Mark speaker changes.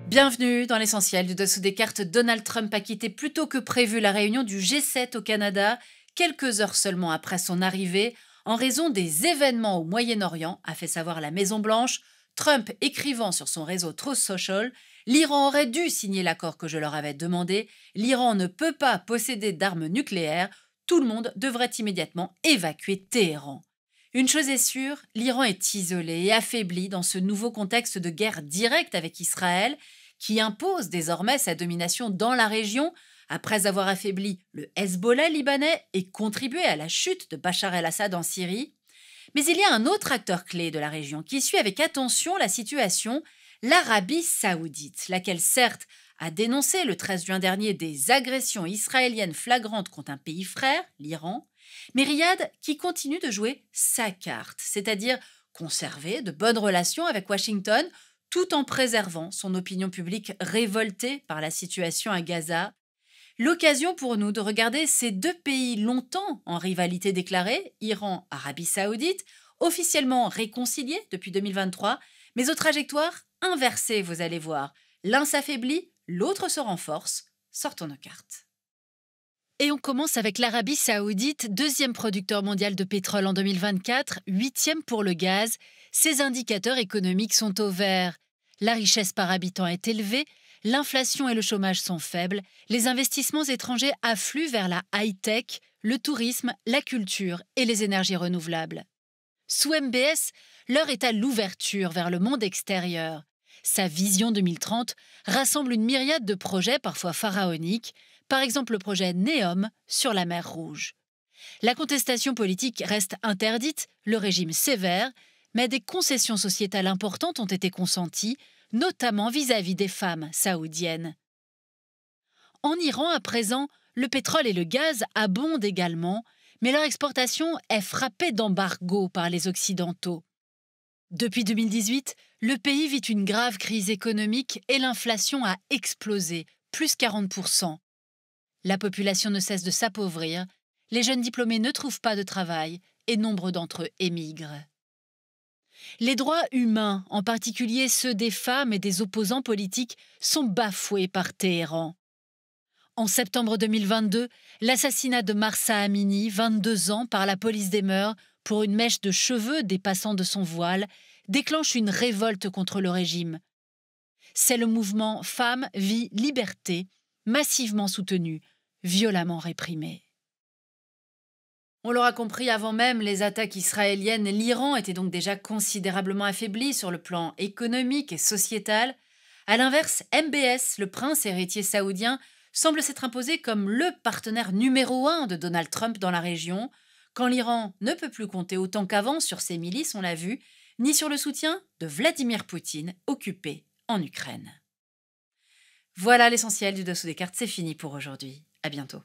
Speaker 1: Bienvenue dans l'essentiel du dessous des cartes. Donald Trump a quitté plus tôt que prévu la réunion du G7 au Canada, quelques heures seulement après son arrivée, en raison des événements au Moyen-Orient, a fait savoir la Maison-Blanche. Trump écrivant sur son réseau Truth Social, l'Iran aurait dû signer l'accord que je leur avais demandé. L'Iran ne peut pas posséder d'armes nucléaires. Tout le monde devrait immédiatement évacuer Téhéran. Une chose est sûre, l'Iran est isolé et affaibli dans ce nouveau contexte de guerre directe avec Israël, qui impose désormais sa domination dans la région après avoir affaibli le Hezbollah libanais et contribué à la chute de Bachar el-Assad en Syrie. Mais il y a un autre acteur clé de la région qui suit avec attention la situation, l'Arabie saoudite, laquelle certes a dénoncé le 13 juin dernier des agressions israéliennes flagrantes contre un pays frère, l'Iran, mais Riyad qui continue de jouer sa carte, c'est-à-dire conserver de bonnes relations avec Washington tout en préservant son opinion publique révoltée par la situation à Gaza. L'occasion pour nous de regarder ces deux pays longtemps en rivalité déclarée, Iran, Arabie saoudite, officiellement réconciliés depuis 2023, mais aux trajectoires inversées, vous allez voir. L'un s'affaiblit, l'autre se renforce. Sortons nos cartes. Et on commence avec l'Arabie saoudite, deuxième producteur mondial de pétrole en 2024, huitième pour le gaz. Ses indicateurs économiques sont au vert. La richesse par habitant est élevée, l'inflation et le chômage sont faibles, les investissements étrangers affluent vers la high-tech, le tourisme, la culture et les énergies renouvelables. Sous MBS, l'heure est à l'ouverture vers le monde extérieur. Sa vision 2030 rassemble une myriade de projets parfois pharaoniques, par exemple le projet NEOM sur la mer Rouge. La contestation politique reste interdite, le régime sévère, mais des concessions sociétales importantes ont été consenties, notamment vis-à-vis des femmes saoudiennes. En Iran, à présent, le pétrole et le gaz abondent également, mais leur exportation est frappée d'embargo par les Occidentaux. Depuis 2018, le pays vit une grave crise économique et l'inflation a explosé, plus 40%. La population ne cesse de s'appauvrir, les jeunes diplômés ne trouvent pas de travail et nombre d'entre eux émigrent. Les droits humains, en particulier ceux des femmes et des opposants politiques, sont bafoués par Téhéran. En septembre 2022, l'assassinat de Mahsa Amini, 22 ans, par la police des mœurs pour une mèche de cheveux dépassant de son voile, déclenche une révolte contre le régime. C'est le mouvement Femmes, Vie, Liberté, massivement soutenu, violemment réprimé. On l'aura compris avant même les attaques israéliennes, l'Iran était donc déjà considérablement affaibli sur le plan économique et sociétal. A l'inverse, MBS, le prince héritier saoudien, semble s'être imposé comme le partenaire numéro 1 de Donald Trump dans la région, quand l'Iran ne peut plus compter autant qu'avant sur ses milices, on l'a vu, ni sur le soutien de Vladimir Poutine, occupé en Ukraine. Voilà l'essentiel du dessous des cartes, c'est fini pour aujourd'hui. À bientôt.